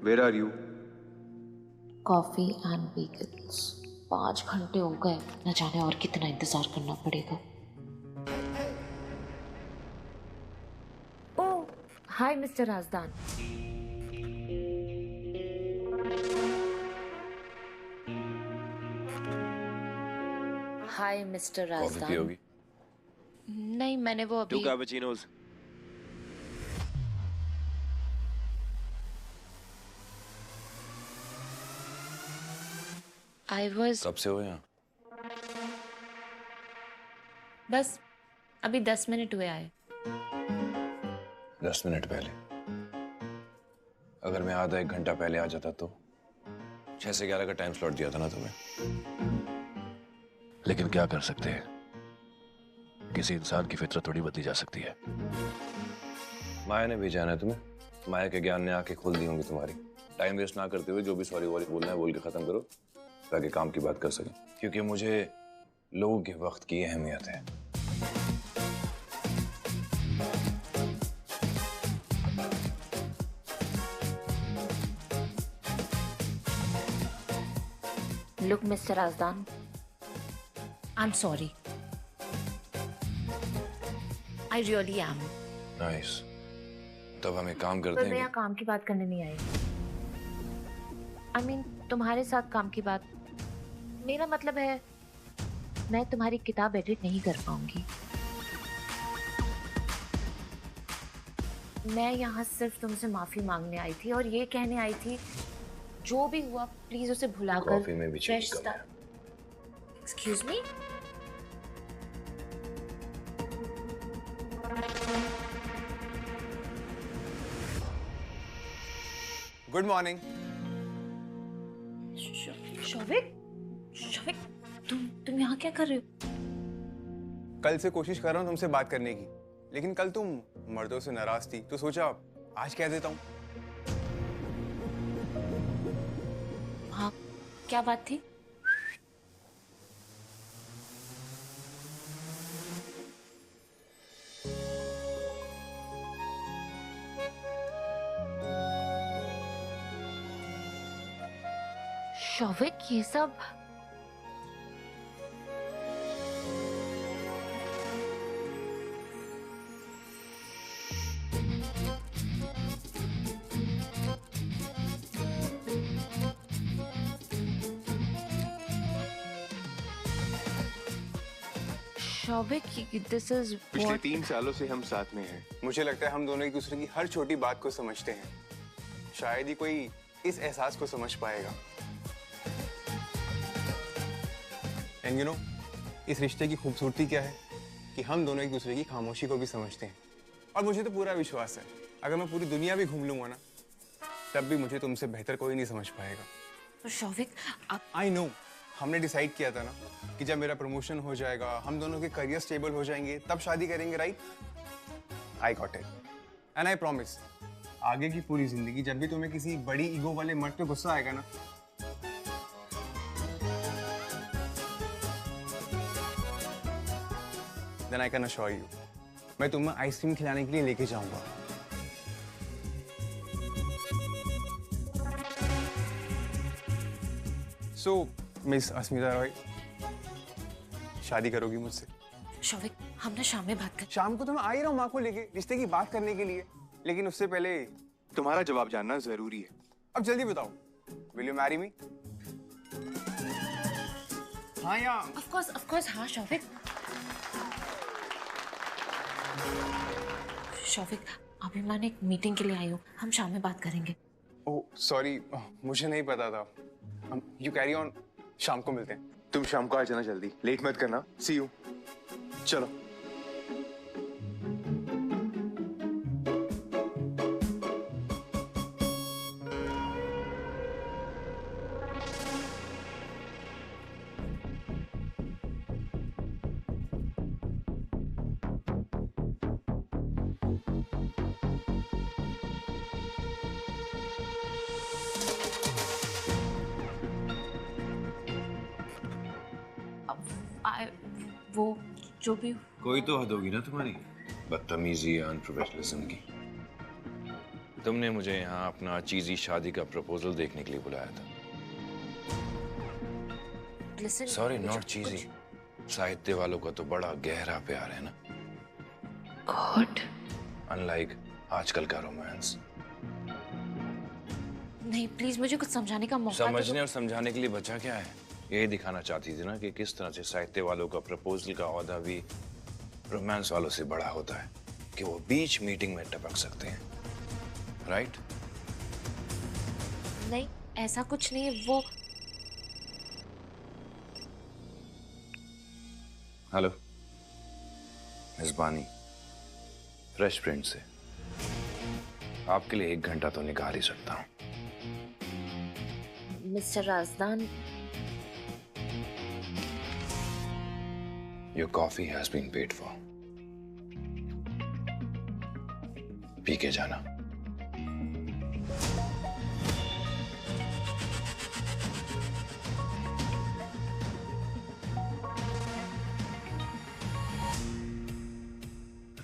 Where are you? Coffee and bagels. 5 घंटे हो गए, न जाने और कितना इंतजार करना पड़ेगा। Oh, hi mister Rajdan. Hi mister coffee Rajdan. पियोगी? नहीं, मैंने वो 2 अभी कैपुचिनोज। आई वॉज कब से हो यहाँ? बस अभी 10 मिनट हुए आए। 10 मिनट पहले? अगर मैं आधा 1 घंटा पहले आ जाता तो? 6 से 11 का टाइम स्लॉट दिया था ना तुम्हें। लेकिन क्या कर सकते हैं, किसी इंसान की फितरत थोड़ी बदली जा सकती है। माया ने भेजा है तुम्हें। माया के ज्ञान ने आंखें खोल दी होंगी तुम्हारी। टाइम वेस्ट ना करते हुए जो भी सॉरी वॉरी बोलना है बोल के खत्म करो, ताकि काम की बात कर सकें। क्योंकि मुझे लोगों के वक्त की अहमियत है। Look mister Rajdan, I am sorry. I really am. Nice. तब हम एक काम पर करते मैं हैं यहाँ काम की बात करने नहीं आई। आई मीन तुम्हारे साथ काम की बात। मेरा मतलब है मैं तुम्हारी किताब एडिट नहीं कर पाऊंगी। मैं यहाँ सिर्फ तुमसे माफी मांगने आई थी और ये कहने आई थी जो भी हुआ प्लीज उसे भुलाकर कॉफी में भी चीनी कम है। Excuse me. Good morning. Shouvik, Shouvik, तुम यहाँ क्या कर रहे हो? कल से कोशिश कर रहा हूँ तुमसे बात करने की, लेकिन कल तुम मर्दों से नाराज थी, तो सोचा आज कह देता हूँ। हाँ, क्या बात थी? शौविक, ये सब शौविक, दिस इज पिछले 3 सालों से हम साथ में हैं। मुझे लगता है हम दोनों एक दूसरे की हर छोटी बात को समझते हैं। शायद ही कोई इस एहसास को समझ पाएगा। एंड यू नो, इस रिश्ते की खूबसूरती क्या है कि हम दोनों एक दूसरे की खामोशी को भी समझते हैं। और मुझे तो पूरा विश्वास है, अगर मैं पूरी दुनिया भी घूम लूंगा ना, तब भी मुझे तुमसे बेहतर कोई नहीं समझ पाएगा। शौविक, आप आई नो, हमने डिसाइड किया था ना कि जब मेरा प्रमोशन हो जाएगा, हम दोनों के करियर स्टेबल हो जाएंगे, तब शादी करेंगे, right? I got it and I promise, आगे की पूरी जिंदगी जब भी तुम्हें किसी बड़ी ईगो वाले मर्द पे गुस्सा आएगा ना, then I can assure you, मैं तुम्हें आइसक्रीम खिलाने के लिए लेके जाऊंगा। सो मिस अस्मिता रॉय, शादी करोगी मुझसे? शौविक, हम ना शाम में बात कर। शाम को तो मैं आ ही रहा हूँ माँ को लेके रिश्ते की बात करने के लिए, लेकिन उससे पहले तुम्हारा जवाब जानना जरूरी है। अब जल्दी बताओ, विल यू मैरी मी? हाँ या? ऑफ कोर्स, हाँ शौविक। शौविक, अभी मैं एक मीटिंग के लिए आई हूँ, हम शाम में बात करेंगे। ओह सॉरी, मुझे नहीं पता था। यू कैरी ऑन, शाम को मिलते हैं। तुम शाम को आ जाना जल्दी, लेट मत करना। सी यू। चलो। वो जो भी कोई तो हद होगी ना तुम्हारी बदतमीजी या अनप्रोफेशनलिज्म की। तुमने मुझे यहाँ अपना चीजी शादी का प्रपोजल देखने के लिए बुलाया था। Listen, sorry, not cheesy. साहित्य वालों का तो बड़ा गहरा प्यार है ना, गॉड। अनलाइक आजकल का रोमांस। नहीं, प्लीज मुझे कुछ समझाने का मौका समझने और समझाने के लिए बचा क्या है? यही दिखाना चाहती थी ना कि किस तरह से साहित्य वालों का प्रपोजल का ओहदा भी रोमांस वालों से बड़ा होता है, कि वो बीच मीटिंग में टपक सकते हैं, राइट? नहीं, ऐसा कुछ नहीं है। वो हेलो मिस बानी, फ्रेश प्रिंट से आपके लिए 1 घंटा तो निकाल ही सकता हूँ। Mister Rajdan, your coffee has been paid for. पी के जाना।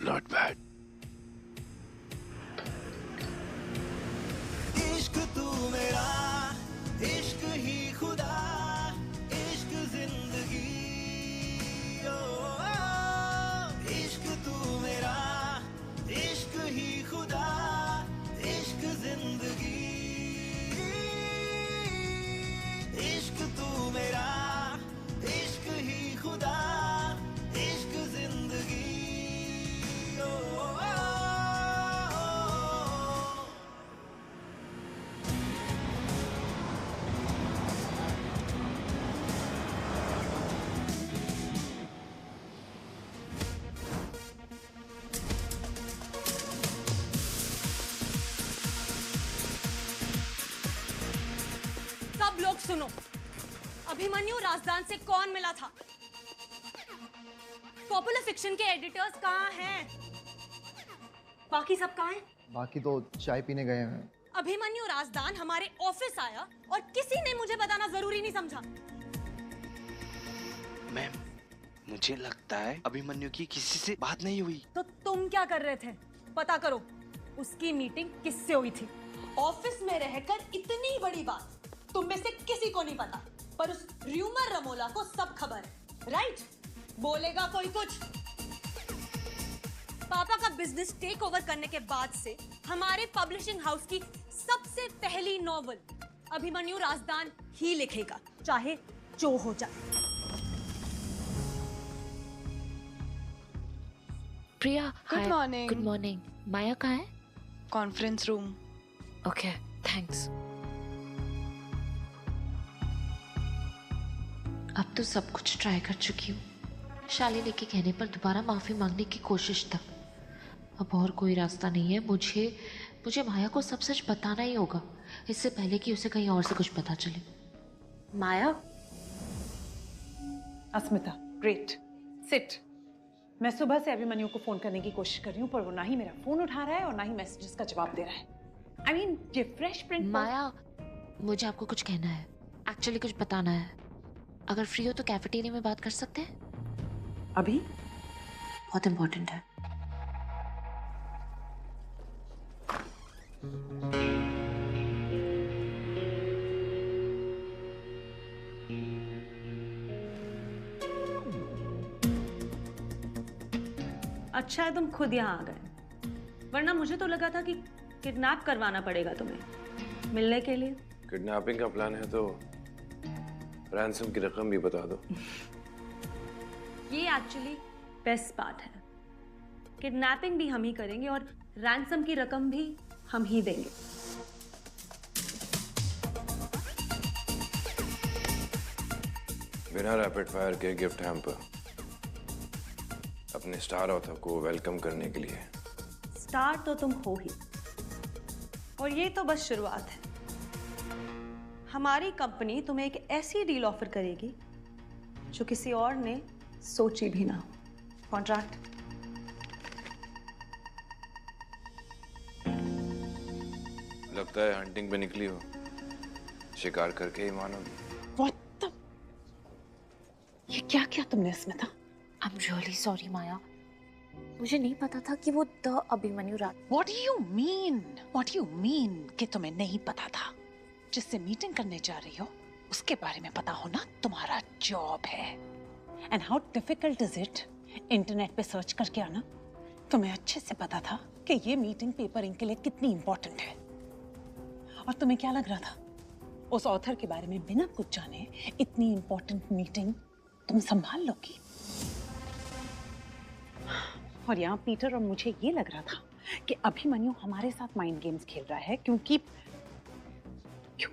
Not bad. इश्क तू मेरा, इश्क ही खुदा, इश्क जिंदगी, ओ, इश्क तू मेरा, इश्क ही खुदा, इश्क जिंदगी, इश्क तू मेरा, इश्क ही खुदा, इश्क जिंदगी, ओ, सब लोग सुनो, अभिमन्यु राजदान से कौन मिला था? पॉपुलर फिक्शन के एडिटर्स कहाँ हैं? बाकी सब कहाँ हैं? बाकी तो चाय पीने गए हैं। अभिमन्यु राजदान हमारे ऑफिस आया और किसी ने मुझे बताना जरूरी नहीं समझा। मैम, मुझे लगता है अभिमन्यु की किसी से बात नहीं हुई। तो तुम क्या कर रहे थे? पता करो उसकी मीटिंग किससे हुई थी। ऑफिस में रहकर इतनी बड़ी बात तुम में से किसी को नहीं पता, पर उस र्यूमर रमोला को सब खबर है, राइट? बोलेगा कोई कुछ? पापा का बिजनेस टेक ओवर करने के बाद से हमारे पब्लिशिंग हाउस की सबसे पहली नॉवल अभिमन्यु राजदान ही लिखेगा, चाहे जो हो जाए। Priya, Good morning. Good morning. Maya कहाँ है? Conference room. Okay, thanks. अब तो सब कुछ ट्राई कर चुकी हूँ। शालिनी के कहने पर दोबारा माफी मांगने की कोशिश तक। अब और कोई रास्ता नहीं है। मुझे माया को सब सच बताना ही होगा, इससे पहले कि उसे कहीं और से कुछ पता चले। माया, अस्मिता, ग्रेट, सिट। मैं सुबह से अभिमन्यु को फोन करने की कोशिश कर रही हूँ, पर वो ना ही मेरा फोन उठा रहा है और ना ही मैसेजेस का जवाब दे रहा है। I mean, ये फ्रेश प्रिंट। माया, मुझे आपको कुछ कहना है, एक्चुअली कुछ बताना है। अगर फ्री हो तो कैफेटेरिया में बात कर सकते हैं? अभी बहुत इम्पोर्टेंट है। अच्छा है तुम खुद यहाँ आ गए, वरना मुझे तो लगा था कि किडनैप करवाना पड़ेगा तुम्हें मिलने के लिए। किडनैपिंग का प्लान है तो रैंसम की रकम भी बता दो। ये एक्चुअली बेस्ट पार्ट है। किडनैपिंग भी हम ही करेंगे और रैंसम की रकम भी हम ही देंगे। बिना रैपिड फायर के गिफ्ट हैम्पर अपने स्टार ऑथर को वेलकम करने के लिए। स्टार तो तुम हो ही, और ये तो बस शुरुआत है। हमारी कंपनी तुम्हें एक ऐसी डील ऑफर करेगी जो किसी और ने सोची भी ना हो। कॉन्ट्रैक्ट। लगता है हंटिंग पे निकली हो, शिकार करके ही मानोगी। What the? ये क्या किया तुमने अस्मिता? I'm really sorry माया। मुझे नहीं पता था कि वो द अभिमन्यु रात। What do you mean? What do you mean कि तुम्हें नहीं पता था? जिससे मीटिंग करने जा रही हो उसके बारे में पता होना तुम्हारा जॉब है। And how difficult is it? Internet पे सर्च करके आना। तुम्हें अच्छे से पता था कि ये मीटिंग पेपरिंग के लिए कितनी इंपॉर्टेंट है। और तुम्हें क्या लग रहा था उस ऑथर के बारे में बिना कुछ जाने इतनी इंपॉर्टेंट मीटिंग तुम संभाल लोगी? और यहाँ पीटर और मुझे ये लग रहा था कि अभिमन्यु हमारे साथ माइंड गेम्स खेल रहा है क्योंकि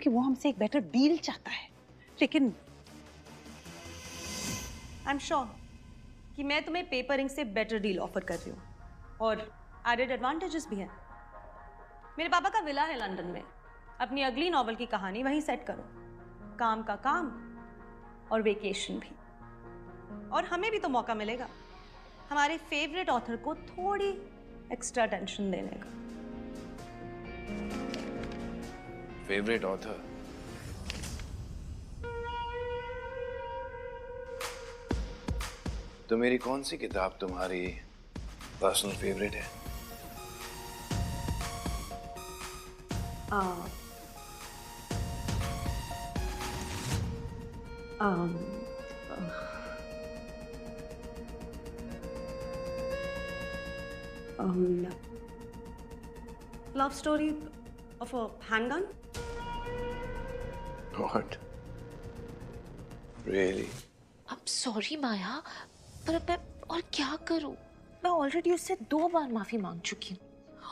वो हमसे एक बेटर डील चाहता है। लेकिन आई एम श्योर कि मैं तुम्हें पेपरिंग से बेटर डील ऑफर कर रही हूँ और एडेड एडवांटेजेस भी हैं। मेरे पापा का विला है लंदन में, अपनी अगली नॉवल की कहानी वहीं सेट करो। काम का काम और वेकेशन भी। और हमें भी तो मौका मिलेगा हमारे फेवरेट ऑथर को थोड़ी एक्स्ट्रा टेंशन देने का। Favourite author? तो मेरी कौन सी किताब तुम्हारी पर्सनल फेवरेट है? Love story of a handgun? What? Really? अब सॉरी माया, पर मैं और क्या करूं? मैं ऑलरेडी उससे 2 बार माफी मांग चुकी हूँ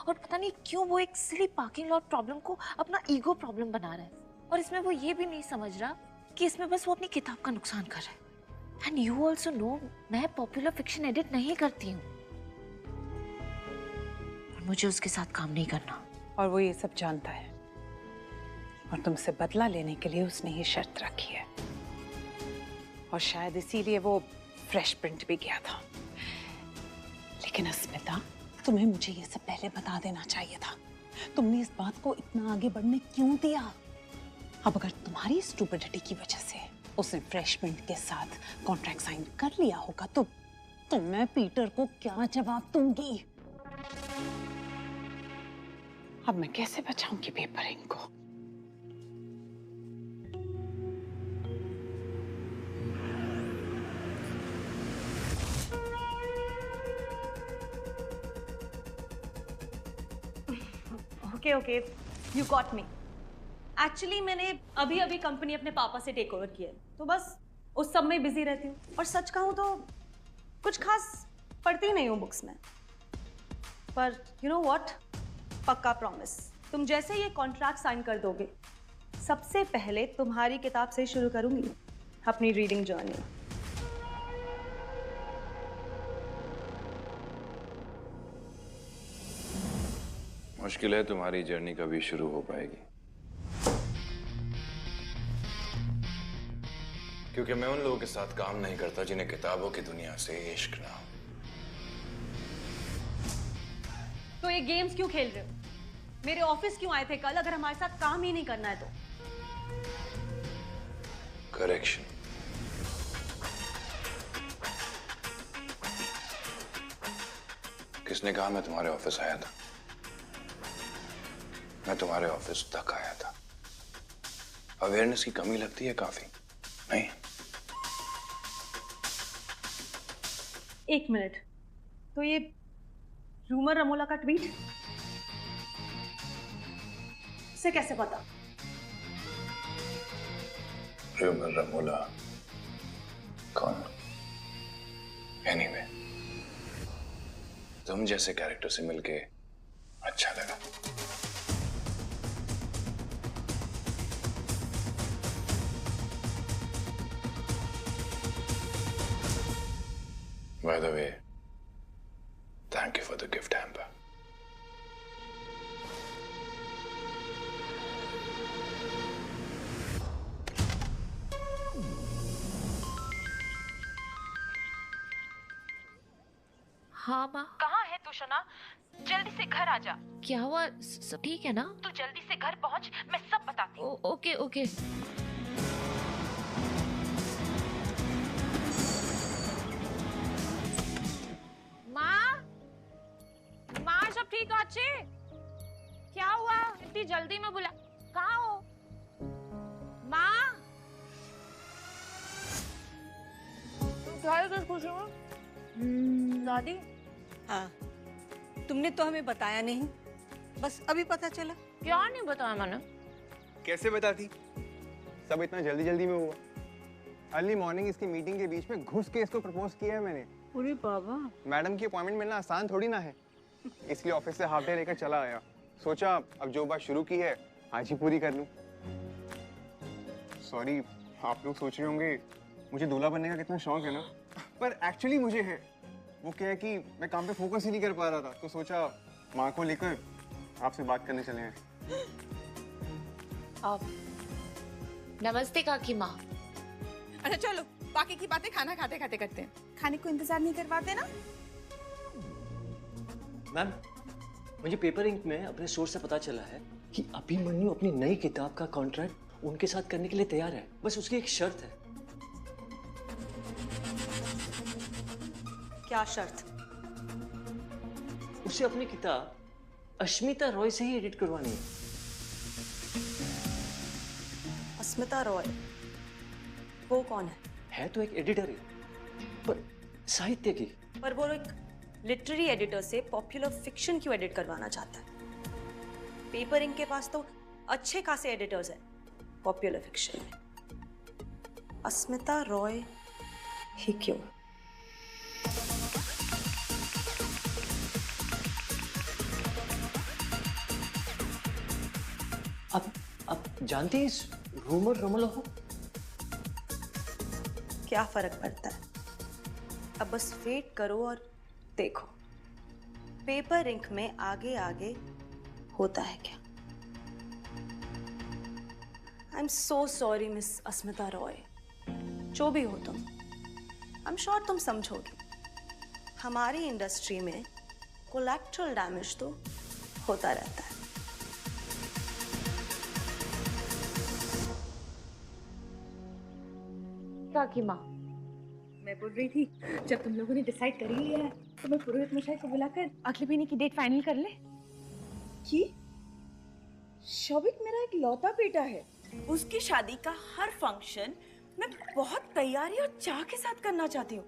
और पता नहीं क्यों वो एक सिली पार्किंग लॉट प्रॉब्लम को अपना ईगो प्रॉब्लम बना रहा है। और इसमें वो ये भी नहीं समझ रहा कि इसमें बस वो अपनी किताब का नुकसान कर रहा है। एंड यू ऑल्सो नो मैं पॉपुलर फिक्शन एडिट नहीं करती हूँ और मुझे उसके साथ काम नहीं करना। और वो ये सब जानता है और तुमसे बदला लेने के लिए उसने ये शर्त रखी है। और शायद इसीलिए वो फ्रेश प्रिंट भी गया था। लेकिन अस्मिता, तुम्हें मुझे ये सब पहले बता देना चाहिए था। तुमने इस बात को इतना आगे बढ़ने क्यों दिया? अब अगर तुम्हारी स्टूपिडिटी की वजह से उसने फ्रेश प्रिंट के साथ कॉन्ट्रैक्ट साइन कर लिया होगा तो मैं पीटर को क्या जवाब दूंगी? अब मैं कैसे बचाऊंगी पेपरिंग को? Okay, you got me. Actually मैंने अभी कंपनी अपने पापा से टेक ओवर की है, तो बस उस सब में बिजी रहती हूँ। और सच कहूँ तो कुछ खास पढ़ती नहीं हूँ बुक्स में। पर यू नो व्हाट, पक्का प्रॉमिस, तुम जैसे ये कॉन्ट्रैक्ट साइन कर दोगे, सबसे पहले तुम्हारी किताब से शुरू करूंगी अपनी रीडिंग जर्नी। मुश्किल है तुम्हारी जर्नी कभी शुरू हो पाएगी, क्योंकि मैं उन लोगों के साथ काम नहीं करता जिन्हें किताबों की दुनिया से इश्क ना हो। तो ये गेम्स क्यों खेल रहे हो? मेरे ऑफिस क्यों आए थे कल अगर हमारे साथ काम ही नहीं करना है तो? करेक्शन। किसने कहा मैं तुम्हारे ऑफिस आया था? मैं तुम्हारे ऑफिस तक आया था। अवेयरनेस की कमी लगती है काफी, नहीं? एक मिनट, तो ये रूमर रमोला का ट्वीट से कैसे पता? रूमर रमोला कौन? एनीवे, तुम जैसे कैरेक्टर से मिलके अच्छा लगा। By the way, thank you for the gift hamper. हाँ माँ। कहाँ है तू शना? जल्दी से घर आ जा। क्या हुआ? सब ठीक है ना? तू जल्दी से घर पहुंच, मैं सब बताती हूँ। Okay okay. माँ सब ठीक हो अच्छे? क्या हुआ इतनी जल्दी में बुला? कहाँ हो माँ? क्या है कुछ खुश हो? दादी हाँ, तुमने तो हमें बताया नहीं, बस अभी पता चला। क्या नहीं बताया मैंने? कैसे बताती? सब इतना जल्दी जल्दी में हुआ। अर्ली मॉर्निंग इसकी मीटिंग के बीच में घुस के इसको प्रपोज किया है मैंने। अरे बाबा, मैडम की अपॉइंटमेंट मिलना आसान थोड़ी ना है, इसलिए ऑफिस से हाफ डे लेकर चला आया। सोचा अब जो बात शुरू की है आज ही पूरी कर लूं। सॉरी, आप लोग सोच रहे होंगे मुझे दूल्हा बनने का कितना शौक है ना, पर एक्चुअली मुझे है। वो क्या है कि मैं काम पे फोकस ही नहीं कर पा रहा था, तो सोचा माँ को लेकर आपसे बात करने चले हैं। नमस्ते काकी माँ। अच्छा चलो, बाकी की बातें खाना खाते खाते करते हैं। खाने को इंतजार नहीं करवाते ना? मैम, मुझे पेपर इंक में अपने सोर्स से पता चला है कि अभिमन्यु अपनी नई किताब का कॉन्ट्रैक्ट उनके साथ करने के लिए तैयार है। बस उसकी एक शर्त है। क्या शर्त? उसे अपनी किताब अश्मिता रॉय से ही एडिट करवानी है। अस्मिता रॉय? वो कौन है? है तो एक एडिटर ही, पर साहित्य की। पर वो एक लिटरेरी एडिटर से पॉपुलर फिक्शन क्यों एडिट करवाना चाहता है? पेपर इंक के पास तो अच्छे खासे एडिटर्स हैं पॉपुलर फिक्शन में। अस्मिता रॉय ही क्यों? आप जानते हैं इस रूमर रमला को? क्या फर्क पड़ता है? अब बस वेट करो और देखो पेपर इंक में आगे आगे होता है क्या। I am so sorry miss Asmita Roy, जो भी हो तुम, आई एम श्योर तुम समझोगे। हमारी इंडस्ट्री में कोलैटरल डैमेज तो होता रहता है। काकी माँ, मैं बोल रही थी, जब तुम लोगों ने डिसाइड कर ही लिया है तो मैं पुरोहित मशाई को बुलाकर अगले महीने की डेट फाइनल कर ले। कि शौविक मेरा एक लौता बेटा है, उसकी शादी का हर फंक्शन मैं बहुत तैयारी और चाह के साथ करना चाहती हूँ।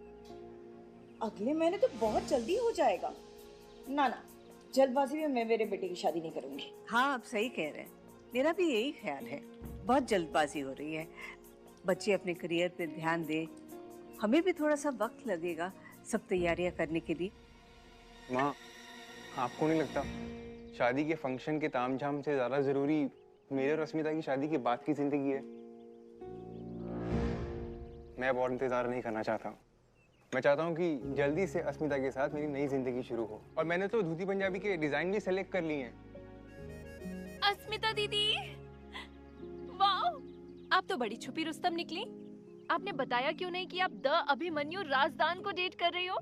अगले महीने तो बहुत जल्दी हो जाएगा। ना ना, जल्दबाजी में मैं मेरे बेटे की शादी नहीं करूंगी। हाँ, आप सही कह रहे हैं, मेरा भी यही ख्याल है। बहुत जल्दबाजी हो रही है। बच्चे अपने करियर पे ध्यान दे, हमें भी थोड़ा सा वक्त लगेगा सब तैयारियां करने के लिए। माँ, आपको नहीं लगता शादी के फंक्शन के तामझाम से ज्यादा जरूरी मेरे और अस्मिता की शादी के बाद की जिंदगी है? मैं अब और इंतजार नहीं करना चाहता। मैं चाहता हूँ कि जल्दी से अस्मिता के साथ मेरी नई जिंदगी शुरू हो। और मैंने तो धोती पंजाबी के डिजाइन भी सेलेक्ट कर लिए हैं। अस्मिता दीदी, वाह, आप तो बड़ी छुपी रुस्तम निकली। आपने बताया क्यों नहीं कि आप द अभिमन्यु राजदान को डेट कर रही हो?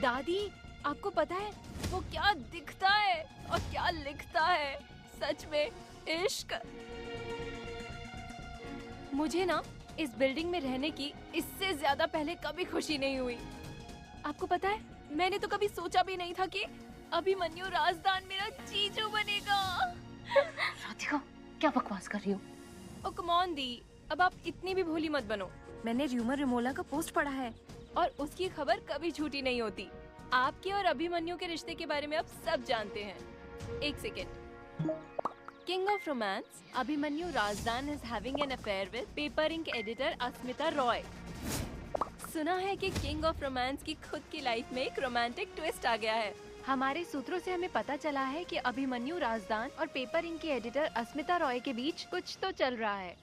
दादी, आपको पता है वो क्या दिखता है और क्या लिखता है? सच में इश्क। मुझे ना इस बिल्डिंग में रहने की इससे ज्यादा पहले कभी खुशी नहीं हुई। आपको पता है, मैंने तो कभी सोचा भी नहीं था कि अभिमन्यु राजदान मेरा जीजू बनेगा। राधिका, क्या बकवास कर रही हो? ओ कम ऑन दी, अब आप इतनी भी भोली मत बनो। मैंने र्यूमर रमोला का पोस्ट पढ़ा है और उसकी खबर कभी झूठी नहीं होती। आपके और अभिमन्यु के रिश्ते के बारे में आप सब जानते हैं। एक second. King of romance Abhimanyu Rajdan is having an affair with paper ink editor Asmita Roy. सुना है कि किंग ऑफ रोमांस की खुद की लाइफ में एक रोमांटिक ट्विस्ट आ गया है। हमारे सूत्रों से हमें पता चला है कि अभिमन्यु राजदान और पेपर इंक की एडिटर अस्मिता रॉय के बीच कुछ तो चल रहा है।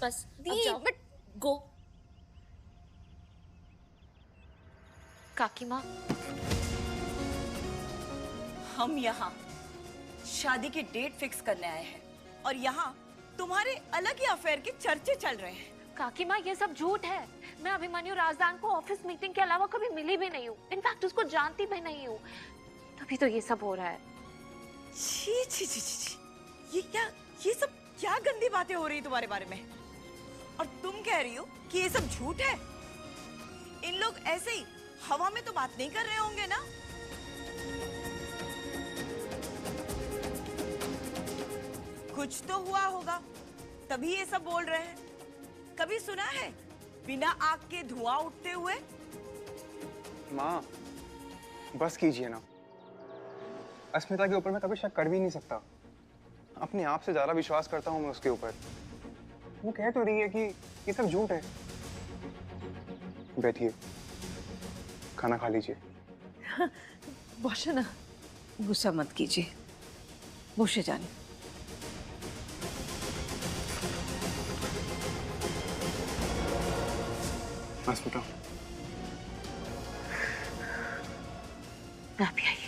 बस बट गो। काकी माँ, हम यहाँ शादी की डेट फिक्स करने आए हैं और यहाँ तुम्हारे अलग ही अफेयर के चर्चे चल रहे हैं। काकी माँ, ये सब झूठ है। मैं अभिमन्यु राजदान को ऑफिस मीटिंग के अलावा कभी मिली भी नहीं हूँ। इनफैक्ट उसको जानती भी नहीं हूँ। तभी तो ये सब हो रहा है। छी छी छी छी छी, ये सब क्या गंदी बातें हो रही तुम्हारे बारे में? और तुम कह रही हो कि ये सब झूठ है? इन लोग लोग ऐसे ही हवा में तो बात नहीं कर रहे होंगे ना? कुछ तो हुआ होगा, तभी ये सब बोल रहे हैं। कभी सुना है बिना आग के धुआं उठते हुए? माँ, बस कीजिए ना। अस्मिता के ऊपर मैं कभी शक कर भी नहीं सकता। अपने आप से ज्यादा विश्वास करता हूँ मैं उसके ऊपर। वो कह तो रही है कि ये सब झूठ है। बैठिए, खाना खा लीजिए। बॉस ना, गुस्सा मत कीजिए, बॉस जाने। अस्मिता, आप ही आइए।